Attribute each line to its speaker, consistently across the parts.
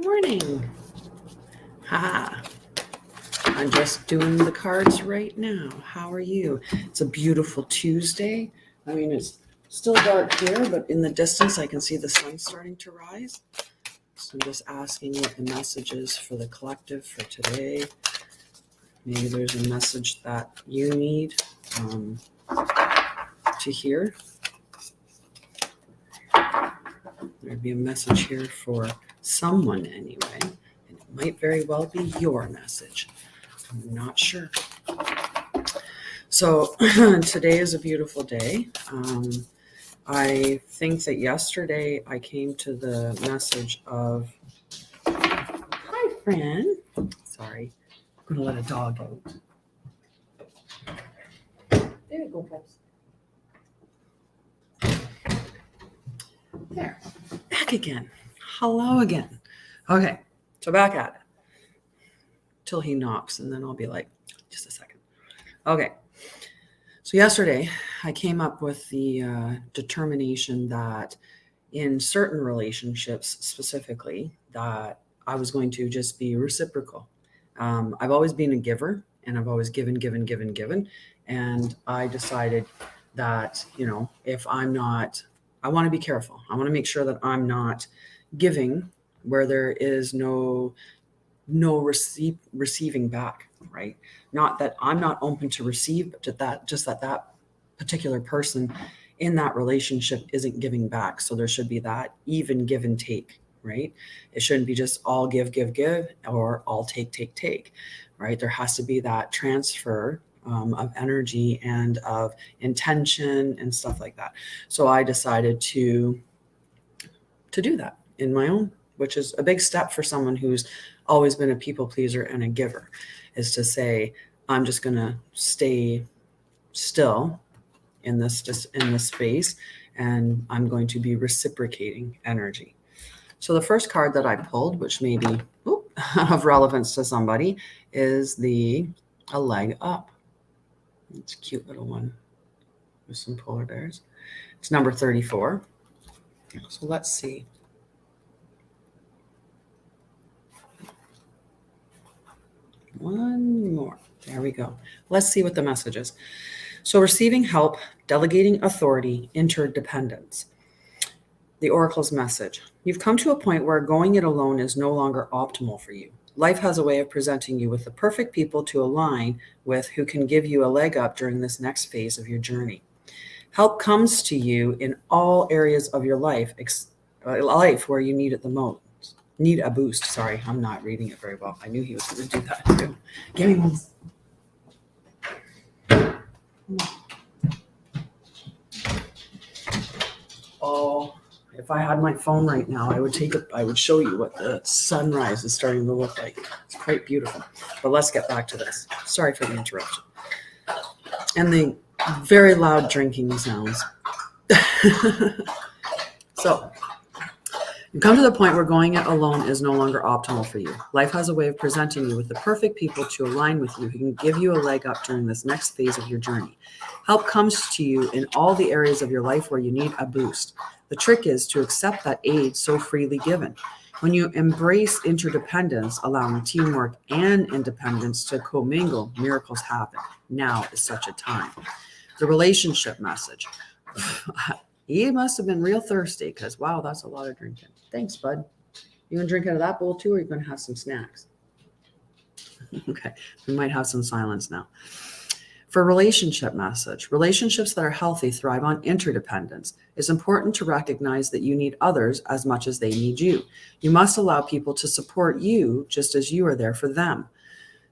Speaker 1: morning. Ha. I'm just doing the cards right now. How are you? It's a beautiful Tuesday. I mean, it's still dark here, but in the distance, I can see the sun starting to rise. So I'm just asking what the message is for the collective for today. Maybe there's a message that you need to hear. There'd be a message here for someone anyway, and it might very well be your message. I'm not sure. So today is a beautiful day. I think that yesterday I came to the message of, hi friend. Sorry, I'm gonna let a dog out. There you go, Pops. There, back again. Hello again. Okay, so back at it. Till he knocks, and then I'll be like, just a second. Okay, so yesterday I came up with the determination that in certain relationships specifically, that I was going to just be reciprocal. I've always been a giver, and I've always given. And I decided that, if I'm not, I want to be careful. I want to make sure that I'm not giving where there is no receiving back, right? Not that I'm not open to receive, but that particular person in that relationship isn't giving back. So there should be that even give and take, right? It shouldn't be just all give, or all take, right? There has to be that transfer of energy and of intention and stuff like that. So I decided to do that in my own, which is a big step for someone who's always been a people pleaser and a giver, is to say, I'm just going to stay still in this space, and I'm going to be reciprocating energy. So the first card that I pulled, which may be of relevance to somebody, is a leg up. It's a cute little one with some polar bears. It's number 34. So let's see. One more. There we go. Let's see what the message is. So receiving help, delegating authority, interdependence. The Oracle's message. You've come to a point where going it alone is no longer optimal for you. Life has a way of presenting you with the perfect people to align with who can give you a leg up during this next phase of your journey. Help comes to you in all areas of your life where you need it the most. Need a boost. Sorry, I'm not reading it very well. I knew he was going to do that too. Give me one. Oh, if I had my phone right now, I would show you what the sunrise is starting to look like. It's quite beautiful. But let's get back to this. Sorry for the interruption. And the very loud drinking sounds. So, you come to the point where going it alone is no longer optimal for you. Life has a way of presenting you with the perfect people to align with you who can give you a leg up during this next phase of your journey. Help comes to you in all the areas of your life where you need a boost. The trick is to accept that aid so freely given. When you embrace interdependence, allowing teamwork and independence to commingle, miracles happen. Now is such a time. The relationship message. He must have been real thirsty because, wow, that's a lot of drinking. Thanks, bud. You going to drink out of that bowl too, or are you going to have some snacks? Okay, we might have some silence now. For relationship message, relationships that are healthy thrive on interdependence. It's important to recognize that you need others as much as they need you. You must allow people to support you just as you are there for them.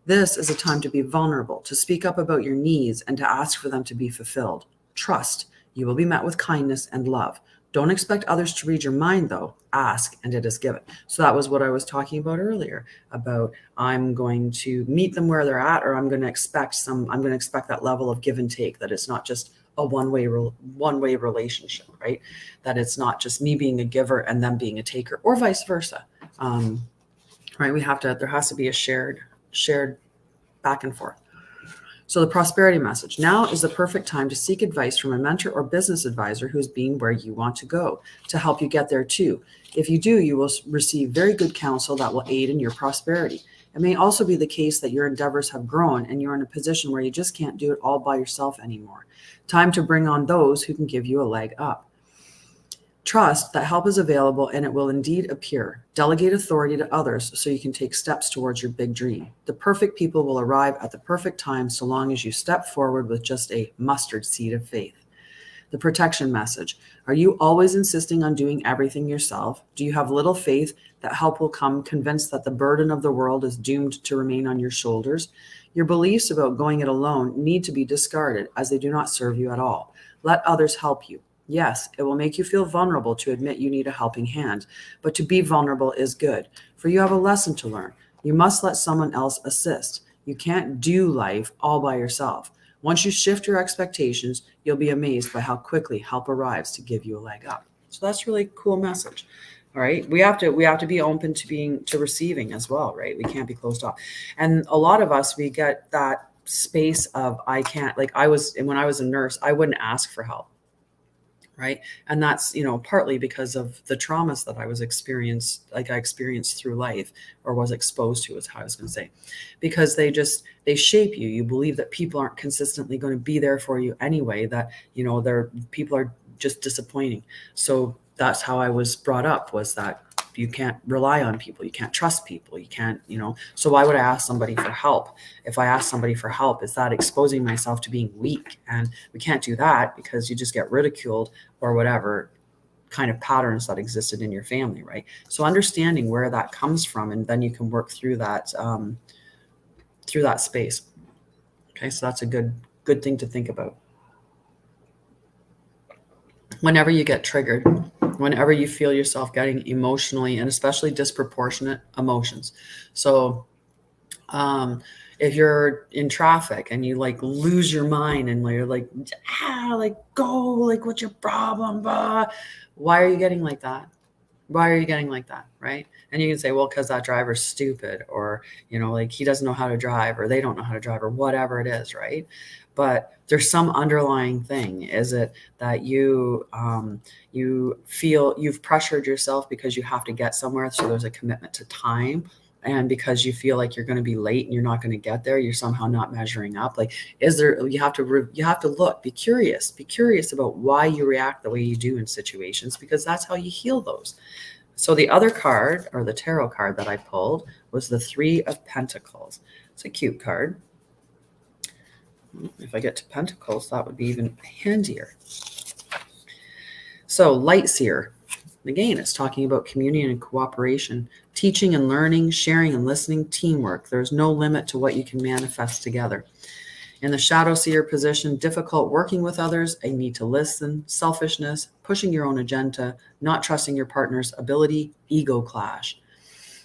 Speaker 1: This is a time to be vulnerable, to speak up about your needs, and to ask for them to be fulfilled. Trust. You will be met with kindness and love. Don't expect others to read your mind, though. Ask, and it is given. So that was what I was talking about earlier, about I'm going to meet them where they're at, or I'm going to expect that level of give and take, that it's not just a one-way relationship, right? That it's not just me being a giver and them being a taker, or vice versa. Right? There has to be a shared back and forth. So the prosperity message. Now is the perfect time to seek advice from a mentor or business advisor who's been where you want to go to help you get there too. If you do, you will receive very good counsel that will aid in your prosperity. It may also be the case that your endeavors have grown and you're in a position where you just can't do it all by yourself anymore. Time to bring on those who can give you a leg up. Trust that help is available and it will indeed appear. Delegate authority to others so you can take steps towards your big dream. The perfect people will arrive at the perfect time so long as you step forward with just a mustard seed of faith. The protection message. Are you always insisting on doing everything yourself? Do you have little faith that help will come, convinced that the burden of the world is doomed to remain on your shoulders? Your beliefs about going it alone need to be discarded as they do not serve you at all. Let others help you. Yes, it will make you feel vulnerable to admit you need a helping hand, but to be vulnerable is good, for you have a lesson to learn. You must let someone else assist. You can't do life all by yourself. Once you shift your expectations, you'll be amazed by how quickly help arrives to give you a leg up. So that's really a cool message. All right. We have to be open to receiving as well, right? We can't be closed off. And a lot of us, we get that space of, I can't, like when I was a nurse, I wouldn't ask for help. Right. And that's, partly because of the traumas that I experienced through life, or was exposed to, is how I was going to say, because they shape you. You believe that people aren't consistently going to be there for you anyway, that, people are just disappointing. So that's how I was brought up, was that you can't rely on people. You can't trust people. You can't, so why would I ask somebody for help? If I ask somebody for help, is that exposing myself to being weak? And we can't do that, because you just get ridiculed or whatever kind of patterns that existed in your family, right? So understanding where that comes from, and then you can work through that space. Okay. So that's a good thing to think about. Whenever you get triggered, whenever you feel yourself getting emotionally, and especially disproportionate emotions. So if you're in traffic and you lose your mind and you're go, what's your problem? Blah. Why are you getting like that? Why are you getting like that? Right. And you can say, well, because that driver's stupid, or, he doesn't know how to drive, or they don't know how to drive, or whatever it is. Right. But there's some underlying thing. Is it that you feel you've pressured yourself because you have to get somewhere? So there's a commitment to time. And because you feel like you're going to be late and you're not going to get there, you're somehow not measuring up. You have to look, be curious about why you react the way you do in situations, because that's how you heal those. So the other card, or the tarot card that I pulled, was the 3 of Pentacles. It's a cute card. If I get to Pentacles, that would be even handier. So Light Seer. Again, it's talking about communion and cooperation, teaching and learning, sharing and listening, teamwork. There's no limit to what you can manifest together. In the Shadow Seer position, difficult working with others, a need to listen, selfishness, pushing your own agenda, not trusting your partner's ability, ego clash.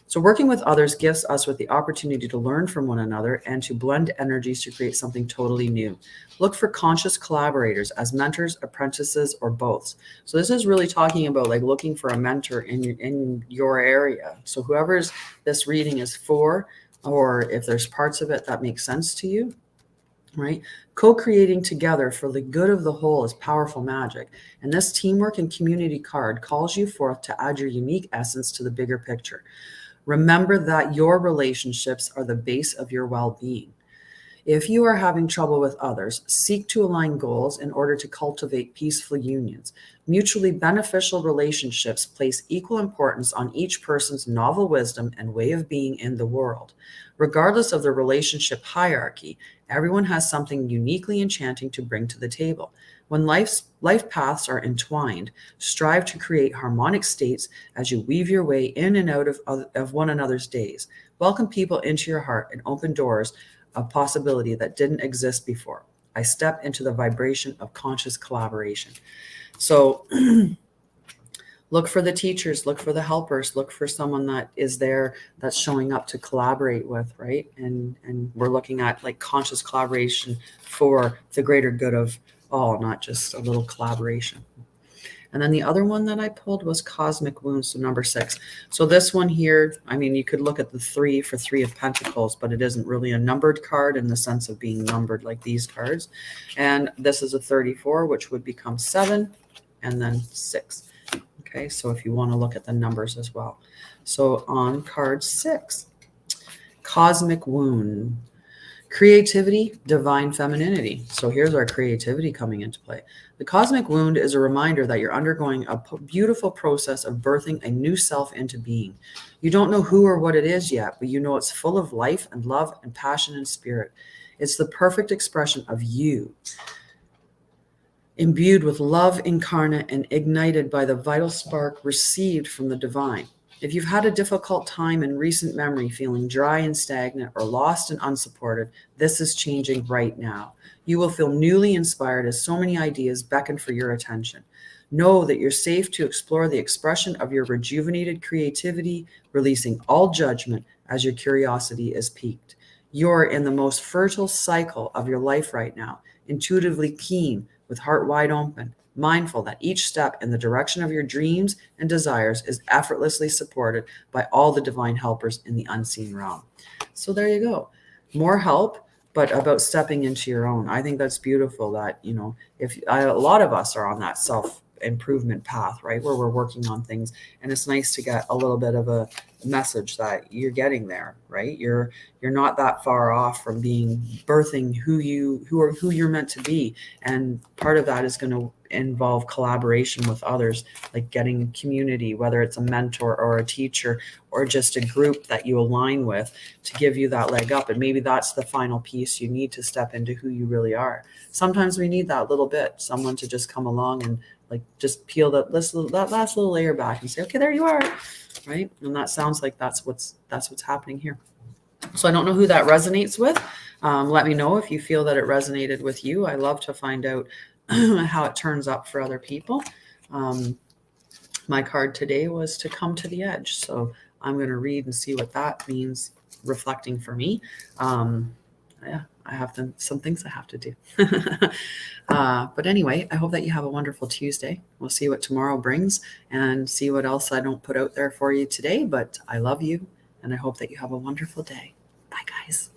Speaker 1: So working with others gives us with the opportunity to learn from one another and to blend energies to create something totally new. Look for conscious collaborators as mentors, apprentices, or both. So this is really talking about looking for a mentor in your area. So whoever's this reading is for, or if there's parts of it that make sense to you, right? Co-creating together for the good of the whole is powerful magic. And this teamwork and community card calls you forth to add your unique essence to the bigger picture. Remember that your relationships are the base of your well-being. If you are having trouble with others, seek to align goals in order to cultivate peaceful unions. Mutually beneficial relationships place equal importance on each person's novel wisdom and way of being in the world. Regardless of the relationship hierarchy, everyone has something uniquely enchanting to bring to the table. When life paths are entwined, strive to create harmonic states as you weave your way in and out of one another's days. Welcome people into your heart and open doors of possibility that didn't exist before. I step into the vibration of conscious collaboration. So look for the teachers, look for the helpers, look for someone that is there that's showing up to collaborate with, right? And we're looking at conscious collaboration for the greater good of all, not just a little collaboration. And then the other one that I pulled was Cosmic Wound, so number 6. So this one here, I mean, you could look at the 3 for 3 of Pentacles, but it isn't really a numbered card in the sense of being numbered like these cards. And this is a 34, which would become 7 and then 6. Okay, so if you want to look at the numbers as well. So on card 6, Cosmic Wound. Creativity, divine femininity. So here's our creativity coming into play. The cosmic wound is a reminder that you're undergoing a beautiful process of birthing a new self into being. You don't know who or what it is yet, but you know it's full of life and love and passion and spirit. It's the perfect expression of you, imbued with love incarnate and ignited by the vital spark received from the divine. If you've had a difficult time in recent memory feeling dry and stagnant or lost and unsupported, this is changing right now. You will feel newly inspired as so many ideas beckon for your attention. Know that you're safe to explore the expression of your rejuvenated creativity, releasing all judgment as your curiosity is piqued. You're in the most fertile cycle of your life right now, intuitively keen, with heart wide open, mindful that each step in the direction of your dreams and desires is effortlessly supported by all the divine helpers in the unseen realm. So there you go. More help, but about stepping into your own. I think that's beautiful that, you know, a lot of us are on that self-improvement path, right, where we're working on things. And it's nice to get a little bit of a message that you're getting there, right? You're not that far off from birthing who you're meant to be. And part of that is going to involve collaboration with others, like getting community, whether it's a mentor or a teacher or just a group that you align with to give you that leg up. And maybe that's the final piece you need to step into who you really are. Sometimes we need that little bit, someone to just come along and like just peel that last little layer back and say, okay, there you are, right? And that sounds like that's what's happening here. So I don't know who that resonates with. Let me know if you feel that it resonated with you. I love to find out how it turns up for other people. My card today was to come to the edge. So I'm going to read and see what that means reflecting for me. Yeah, some things I have to do. But anyway, I hope that you have a wonderful Tuesday. We'll see what tomorrow brings and see what else I don't put out there for you today. But I love you and I hope that you have a wonderful day. Bye, guys.